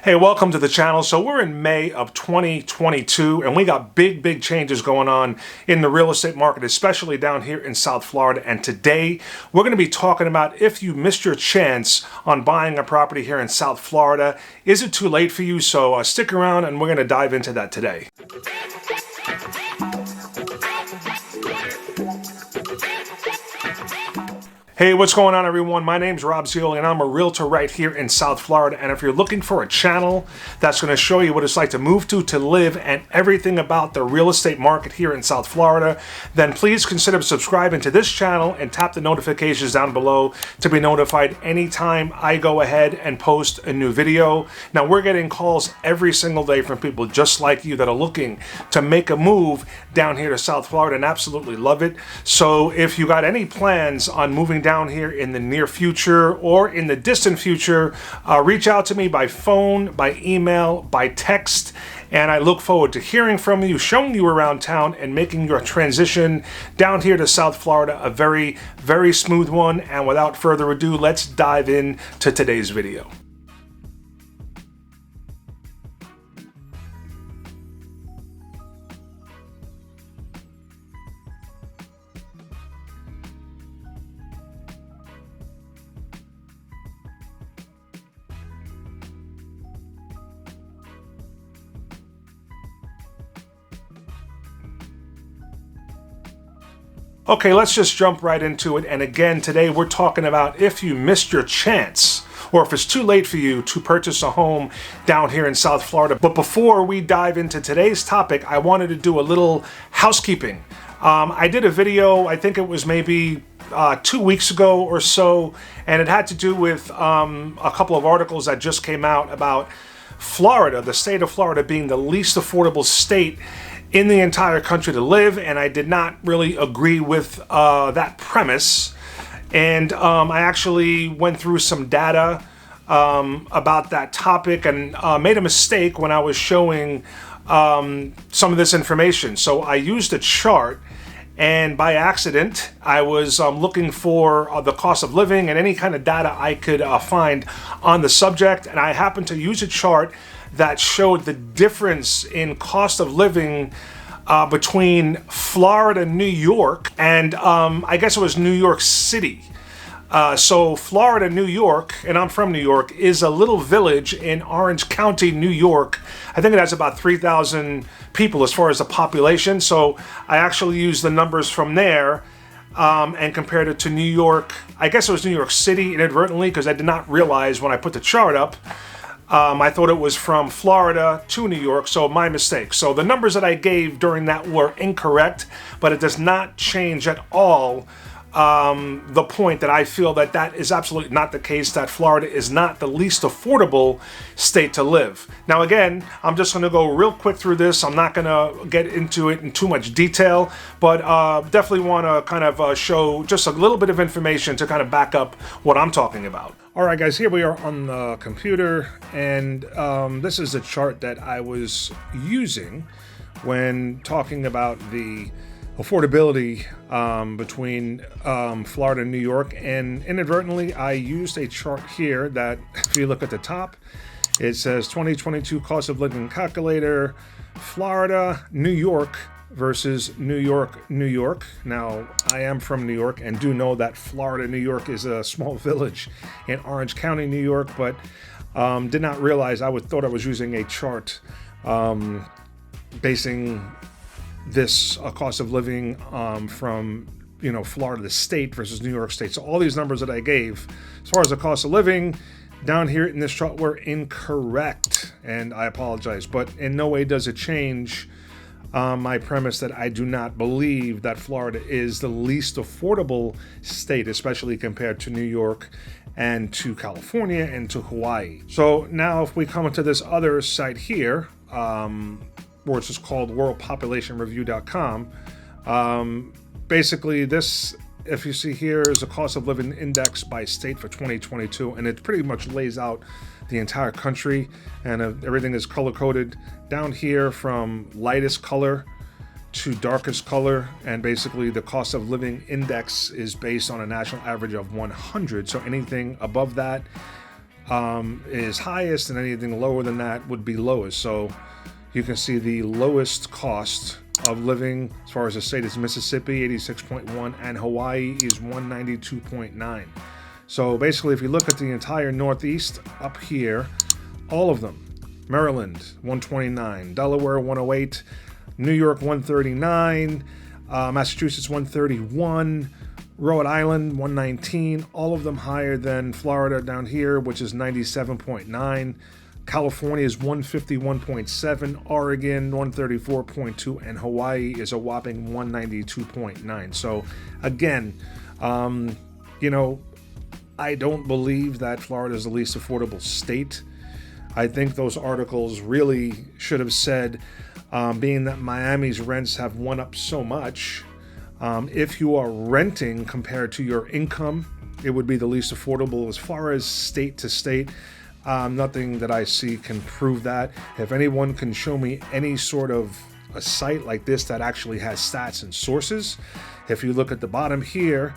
Hey, welcome to the channel. So we're in May of 2022 and we got big changes going on in the real estate market, especially down here in South Florida. And today we're going to be talking about if you missed your chance on buying a property here in South Florida, is it too late for you? So stick around and we're going to dive into that today. Hey, what's going on, everyone? My name's Zeoli and I'm a realtor right here in South Florida. And if you're looking for a channel that's going to show you what it's like to move to live, and everything about the real estate market here in South Florida, then please consider subscribing to this channel and tap the notifications down below to be notified anytime I go ahead and post a new video. Now, we're getting calls every single day from people just like you that are looking to make a move down here to South Florida and absolutely love it. So if you got any plans on moving down here in the near future or in the distant future, reach out to me by phone, by email, by text, and I look forward to hearing from you, showing you around town, and making your transition down here to South Florida a very smooth one. And without further ado, let's dive into today's video. Okay, let's just jump right into it. And again, today we're talking about if you missed your chance or if it's too late for you to purchase a home down here in South Florida. But before we dive into today's topic, I wanted to do a little housekeeping. I did a video, I think it was maybe 2 weeks ago or so, and it had to do with a couple of articles that just came out about Florida, the state of Florida being the least affordable state in the entire country to live, and I did not really agree with that premise. And I actually went through some data about that topic and made a mistake when I was showing some of this information. So I used a chart, and by accident I was looking for the cost of living and any kind of data I could find on the subject, and I happened to use a chart that showed the difference in cost of living between Florida, New York, and I guess it was New York City. So Florida, New York, and I'm from New York, is a little village in Orange County, New York. I think it has about 3,000 people as far as the population. So I actually used the numbers from there and compared it to New York. I guess it was New York City inadvertently, because I did not realize when I put the chart up. I thought it was from Florida to New York, so my mistake. So the numbers that I gave during that were incorrect, but it does not change at all the point that I feel that that is absolutely not the case, that Florida is not the least affordable state to live. Now again, I'm just going to go real quick through this. I'm not going to get into it in too much detail, but definitely want to kind of show just a little bit of information to kind of back up what I'm talking about. All right, guys, here we are on the computer, and this is the chart that I was using when talking about the affordability between Florida and New York. And inadvertently, I used a chart here that, if you look at the top, it says 2022 cost of living calculator, Florida, New York versus New York, New York. Now, I am from New York and do know that Florida, New York is a small village in Orange County, New York, but did not realize I thought I was using a chart basing this cost of living from Florida the state versus New York state. So all these numbers that I gave as far as the cost of living down here in this chart were incorrect, and I apologize, but in no way does it change my premise that I do not believe that Florida is the least affordable state, especially compared to New York and to California and to Hawaii. So now if we come into this other site here, which is called worldpopulationreview.com, basically this, if you see here, is a cost of living index by state for 2022, and it pretty much lays out the entire country, and everything is color coded down here from lightest color to darkest color. And basically the cost of living index is based on a national average of 100, so anything above that is highest, and anything lower than that would be lowest. So you can see the lowest cost of living as far as the state is Mississippi, 86.1, and Hawaii is 192.9. So basically, if you look at the entire Northeast up here, all of them, Maryland 129, Delaware 108, New York 139, Massachusetts 131, Rhode Island 119, all of them higher than Florida down here, which is 97.9. California is 151.7, Oregon 134.2, and Hawaii is a whopping 192.9. So again, I don't believe that Florida is the least affordable state. I think those articles really should have said, being that Miami's rents have went up so much, if you are renting compared to your income, it would be the least affordable. As far as state to state, nothing that I see can prove that. If anyone can show me any sort of a site like this that actually has stats and sources, if you look at the bottom here,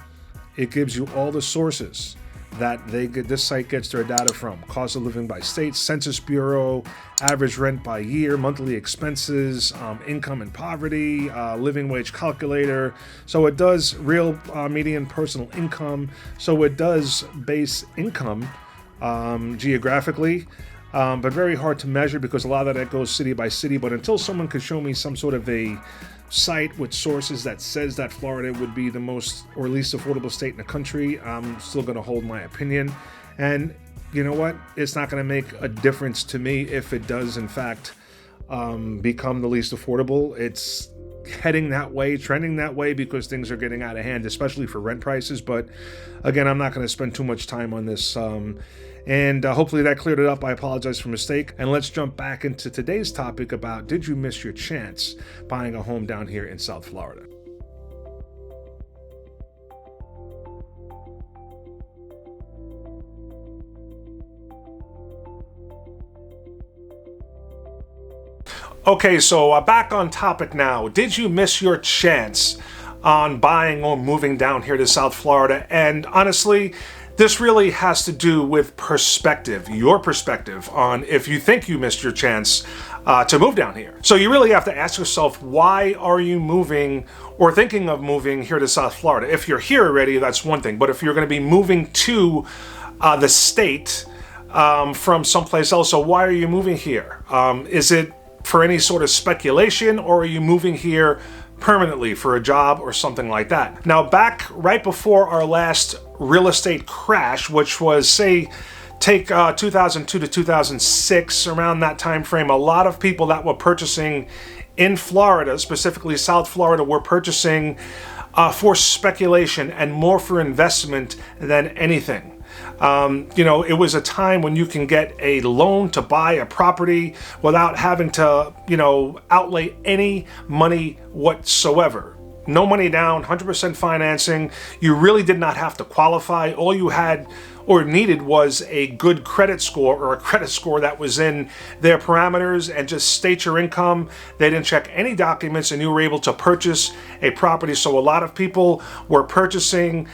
it gives you all the sources that this site gets their data from. Cost of living by state, Census Bureau, average rent by year, monthly expenses, income and poverty, living wage calculator. So it does real median personal income. So it does base income geographically, but very hard to measure because a lot of that goes city by city. But until someone could show me some sort of a site with sources that says that Florida would be the most or least affordable state in the country, I'm still going to hold my opinion. And you know what? It's not going to make a difference to me if it does, in fact, become the least affordable. It's heading that way, trending that way, because things are getting out of hand, especially for rent prices. But again, I'm not going to spend too much time on this. And hopefully that cleared it up. I apologize for mistake. And let's jump back into today's topic about, did you miss your chance buying a home down here in South Florida? Okay, so back on topic now. Did you miss your chance on buying or moving down here to South Florida? And honestly, this really has to do with perspective, your perspective on if you think you missed your chance to move down here. So you really have to ask yourself, why are you moving or thinking of moving here to South Florida? If you're here already, that's one thing. But if you're going to be moving to the state from someplace else, so why are you moving here? Is it for any sort of speculation, or are you moving here permanently for a job or something like that? Now, back right before our last real estate crash, which was, say, take 2002 to 2006, around that time frame, a lot of people that were purchasing in Florida, specifically South Florida, were purchasing for speculation and more for investment than anything. It was a time when you can get a loan to buy a property without having to, outlay any money whatsoever. No money down, 100% financing. You really did not have to qualify. All you had or needed was a good credit score, or a credit score that was in their parameters, and just state your income. They didn't check any documents, and you were able to purchase a property. So a lot of people were purchasing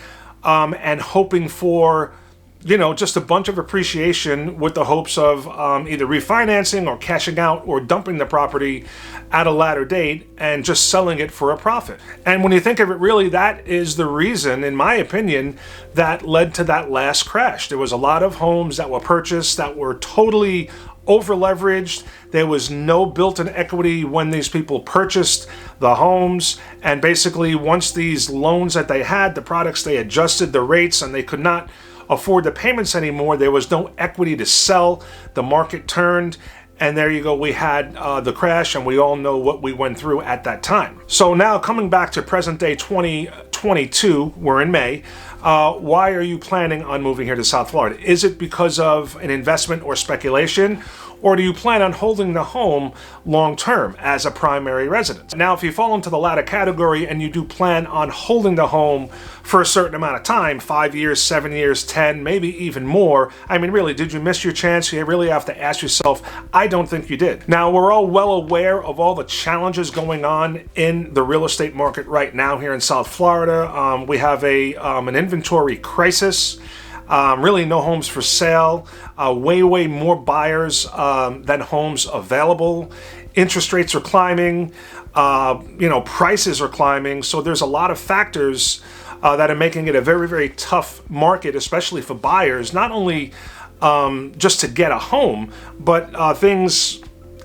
and hoping for just a bunch of appreciation, with the hopes of either refinancing or cashing out or dumping the property at a later date and just selling it for a profit. And when you think of it, really, that is the reason, in my opinion, that led to that last crash. There was a lot of homes that were purchased that were totally over leveraged. There was no built-in equity when these people purchased the homes, and basically once these loans that they had, the products, they adjusted the rates and they could not afford the payments anymore. There was no equity to sell. The market turned, and there you go. We had the crash, and we all know what we went through at that time. So now, coming back to present day 2022, we're in May. Why are you planning on moving here to South Florida? Is it because of an investment or speculation? Or do you plan on holding the home long term as a primary residence? Now, if you fall into the latter category and you do plan on holding the home for a certain amount of time, 5 years, 7 years, 10, maybe even more, I mean, really, did you miss your chance? You really have to ask yourself. I don't think you did. Now, we're all well aware of all the challenges going on in the real estate market right now here in South Florida. We have an inventory crisis. Really no homes for sale, way more buyers than homes available. Interest rates are climbing, prices are climbing. So there's a lot of factors that are making it a very tough market, especially for buyers, not only just to get a home, but things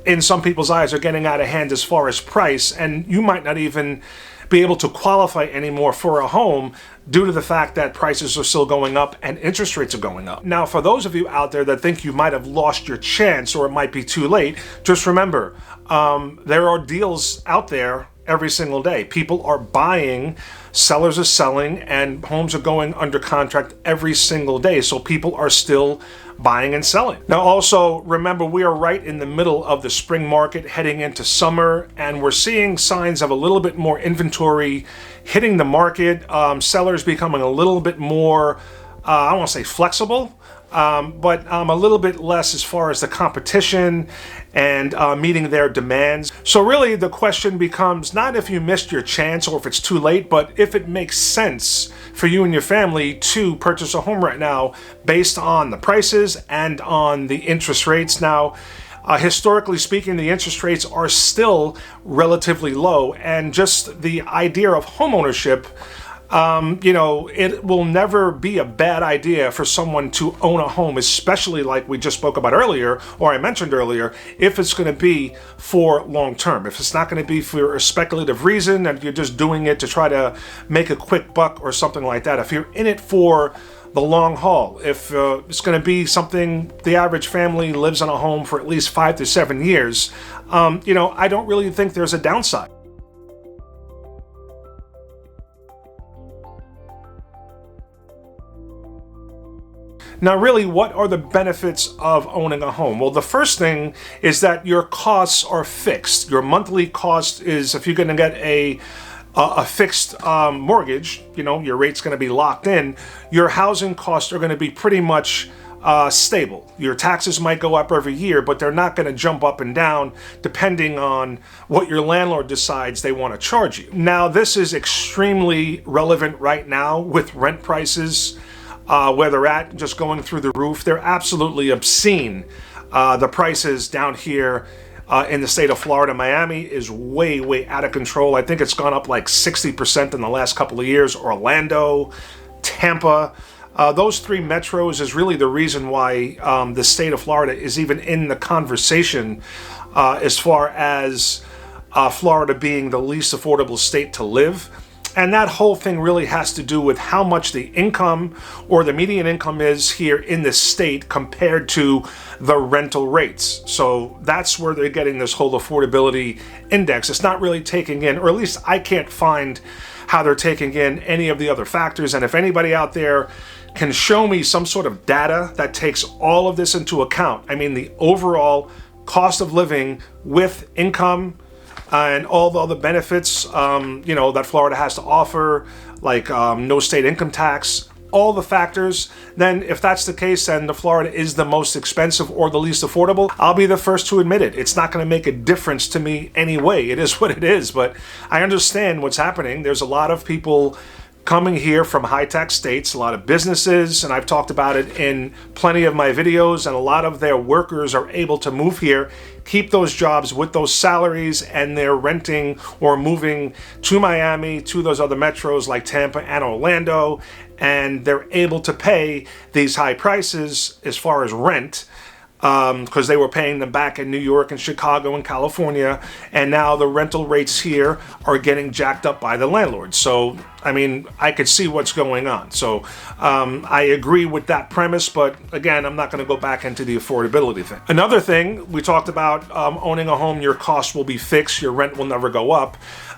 in some people's eyes are getting out of hand as far as price, and you might not even be able to qualify anymore for a home due to the fact that prices are still going up and interest rates are going up. Now, for those of you out there that think you might have lost your chance or it might be too late, just remember, there are deals out there every single day. People are buying, sellers are selling, and homes are going under contract every single day. So people are still buying and selling. Now, also remember, we are right in the middle of the spring market heading into summer, and we're seeing signs of a little bit more inventory hitting the market. Sellers becoming a little bit more, I don't want to say flexible, but a little bit less as far as the competition and meeting their demands. So really the question becomes not if you missed your chance or if it's too late, but if it makes sense for you and your family to purchase a home right now based on the prices and on the interest rates. Now, historically speaking, the interest rates are still relatively low, and just the idea of homeownership, it will never be a bad idea for someone to own a home, especially like we just spoke about earlier, or I mentioned earlier, if it's going to be for long term. If it's not going to be for a speculative reason and you're just doing it to try to make a quick buck or something like that. If you're in it for the long haul, if it's going to be something the average family lives in a home for at least 5 to 7 years, I don't really think there's a downside. Now, really, what are the benefits of owning a home? Well, the first thing is that your costs are fixed. Your monthly cost is, if you're going to get a fixed mortgage, your rate's going to be locked in. Your housing costs are going to be pretty much stable. Your taxes might go up every year, but they're not going to jump up and down depending on what your landlord decides they want to charge you. Now, this is extremely relevant right now with rent prices. Where they're at, just going through the roof. They're absolutely obscene. The prices down here in the state of Florida, Miami is way out of control. I think it's gone up like 60% in the last couple of years. Orlando, Tampa, those three metros is really the reason why the state of Florida is even in the conversation as far as Florida being the least affordable state to live. And that whole thing really has to do with how much the income or the median income is here in this state compared to the rental rates. So that's where they're getting this whole affordability index. It's not really taking in, or at least I can't find how they're taking in any of the other factors. And if anybody out there can show me some sort of data that takes all of this into account, I mean the overall cost of living with income, and all the other benefits, that Florida has to offer, like no state income tax, all the factors, then if that's the case, then the Florida is the most expensive or the least affordable, I'll be the first to admit it. It's not going to make a difference to me anyway. It is what it is, but I understand what's happening. There's a lot of people coming here from high-tax states, a lot of businesses, and I've talked about it in plenty of my videos, and a lot of their workers are able to move here, keep those jobs with those salaries, and they're renting or moving to Miami, to those other metros like Tampa and Orlando, and they're able to pay these high prices as far as rent, because they were paying them back in New York and Chicago and California, and now the rental rates here are getting jacked up by the landlords. So, I mean, I could see what's going on. So, I agree with that premise, but again, I'm not going to go back into the affordability thing. Another thing, we talked about owning a home, your cost will be fixed, your rent will never go up.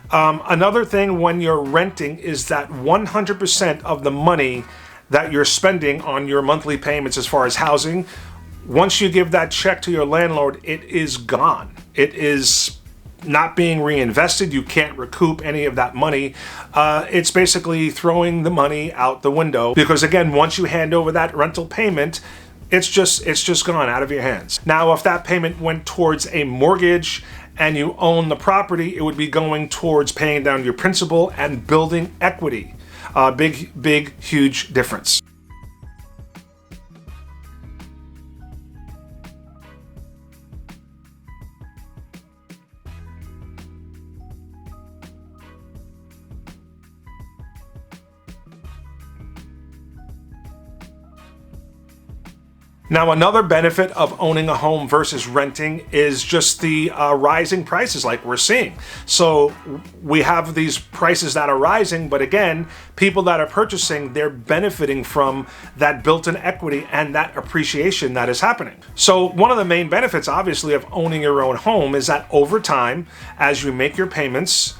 Another thing when you're renting is that 100% of the money that you're spending on your monthly payments as far as housing, once you give that check to your landlord, it is gone. It is not being reinvested. You can't recoup any of that money. It's basically throwing the money out the window because, again, once you hand over that rental payment, it's just gone out of your hands. Now, if that payment went towards a mortgage and you own the property, it would be going towards paying down your principal and building equity. Big, huge difference. Now, another benefit of owning a home versus renting is just the rising prices like we're seeing. So we have these prices that are rising, but again, people that are purchasing, they're benefiting from that built-in equity and that appreciation that is happening. So one of the main benefits, obviously, of owning your own home is that over time, as you make your payments,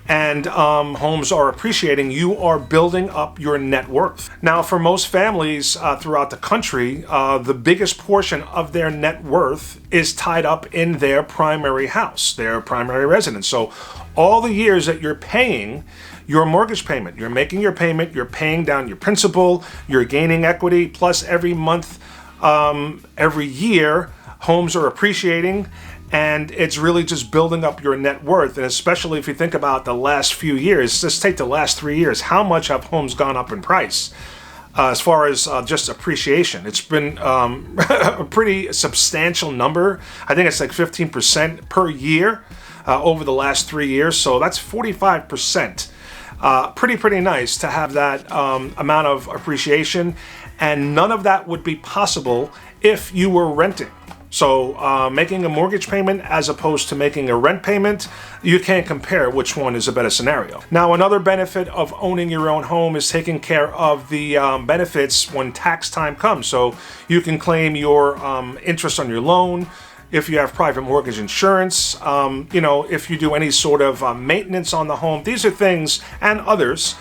and homes are appreciating, you are building up your net worth. Now, for most families throughout the country, the biggest portion of their net worth is tied up in their primary house, their primary residence. So all the years that you're paying your mortgage payment, you're making your payment, you're paying down your principal, you're gaining equity, plus every month, every year, homes are appreciating. And it's really just building up your net worth. And especially if you think about the last few years, just take the last 3 years, how much have homes gone up in price? As far as just appreciation, it's been a pretty substantial number. I think it's like 15% per year over the last 3 years. So that's 45%. Pretty nice to have that amount of appreciation. And none of that would be possible if you were renting. So making a mortgage payment as opposed to making a rent payment, you can't compare which one is a better scenario. Now, another benefit of owning your own home is taking care of the benefits when tax time comes. So you can claim your interest on your loan. If you have private mortgage insurance, if you do any sort of maintenance on the home, these are things and others,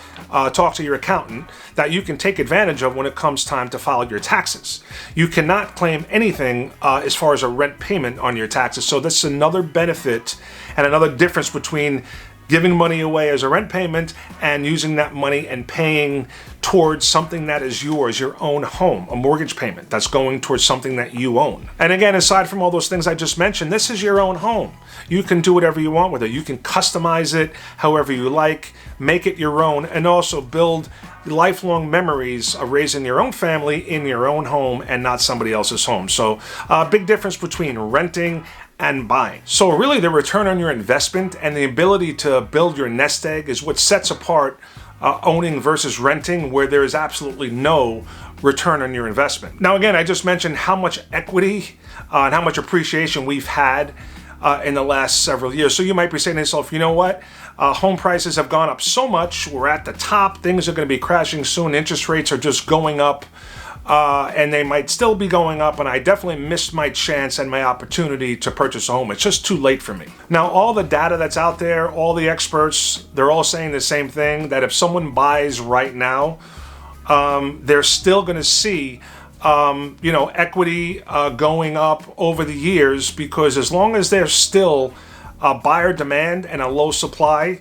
talk to your accountant, that you can take advantage of when it comes time to file your taxes. You cannot claim anything as far as a rent payment on your taxes. So this is another benefit and another difference between giving money away as a rent payment and using that money and paying towards something that is yours, your own home, a mortgage payment that's going towards something that you own. And again, aside from all those things I just mentioned, this is your own home. You can do whatever you want with it. You can customize it however you like, make it your own, and also build lifelong memories of raising your own family in your own home and not somebody else's home. So big difference between renting and buying. So really the return on your investment and the ability to build your nest egg is what sets apart owning versus renting, where there is absolutely no return on your investment. Now again, I just mentioned how much equity and how much appreciation we've had in the last several years. So you might be saying to yourself, you know what? Home prices have gone up so much, we're at the top, things are going to be crashing soon, interest rates are just going up. And they might still be going up, and I definitely missed my chance and my opportunity to purchase a home. It's just too late for me. Now, all the data that's out there, all the experts, they're all saying the same thing, that if someone buys right now, they're still going to see equity going up over the years, because as long as there's still a buyer demand and a low supply,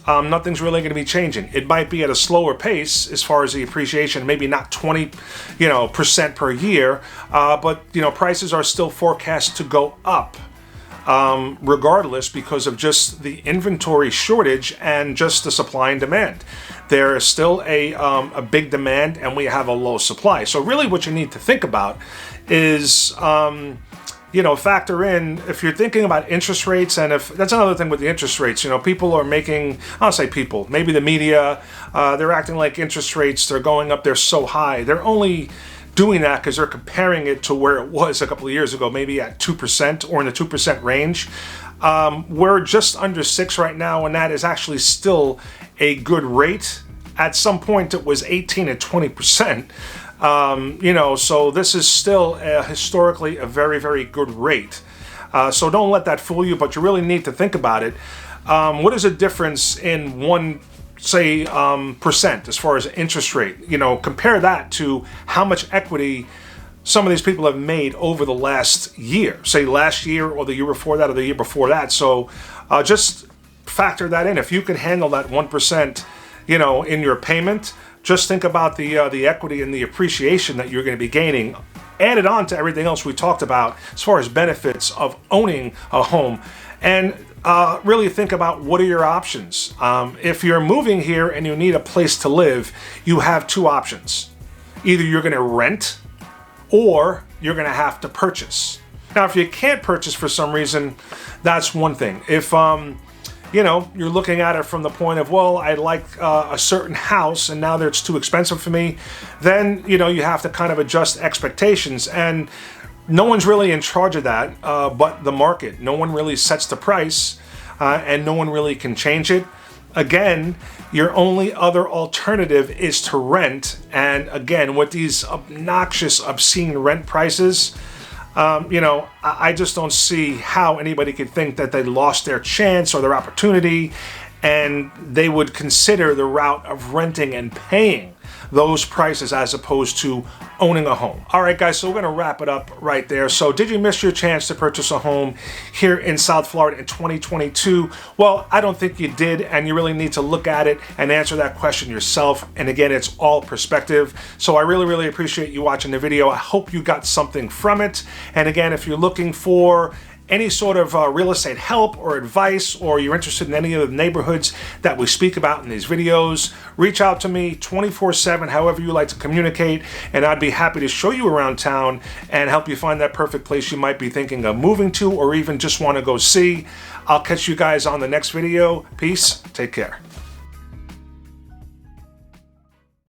nothing's really going to be changing. It might be at a slower pace as far as the appreciation, maybe not 20% per year, but prices are still forecast to go up regardless, because of just the inventory shortage and just the supply and demand. There is still a big demand and we have a low supply. So really what you need to think about is factor in, if you're thinking about interest rates, and if that's another thing with the interest rates, people are making, I'll say people, maybe the media, they're acting like interest rates, they're going up, they're so high. They're only doing that because they're comparing it to where it was a couple of years ago, maybe at 2% or in the 2% range. We're just under 6 right now, and that is actually still a good rate. At some point it was 18 and 20%. So this is still historically a very, very good rate. So don't let that fool you, but you really need to think about it. What is the difference in percent as far as interest rate? Compare that to how much equity some of these people have made over the last year, say last year or the year before that or the year before that. So just factor that in. If you can handle that 1%, in your payment, just think about the equity and the appreciation that you're going to be gaining, added on to everything else we talked about as far as benefits of owning a home. And really think about, what are your options? If you're moving here and you need a place to live, you have two options. Either you're going to rent or you're going to have to purchase. Now, if you can't purchase for some reason, that's one thing. If you know, you're looking at it from the point of, well, I like a certain house and now it's too expensive for me, then, you know, you have to kind of adjust expectations. And no one's really in charge of that but the market. No one really sets the price and no one really can change it. Again, your only other alternative is to rent. And again, with these obnoxious, obscene rent prices, you know, I just don't see how anybody could think that they lost their chance or their opportunity and they would consider the route of renting and paying those prices as opposed to owning a home. All right, guys, so we're going to wrap it up right there. So did you miss your chance to purchase a home here in South Florida in 2022? Well, I don't think you did, and you really need to look at it and answer that question yourself. And again, it's all perspective. So I really, really appreciate you watching the video. I hope you got something from it. And again, if you're looking for any sort of real estate help or advice, or you're interested in any of the neighborhoods that we speak about in these videos, reach out to me 24/7, however you like to communicate, and I'd be happy to show you around town and help you find that perfect place you might be thinking of moving to or even just want to go see. I'll catch you guys on the next video. Peace. Take care.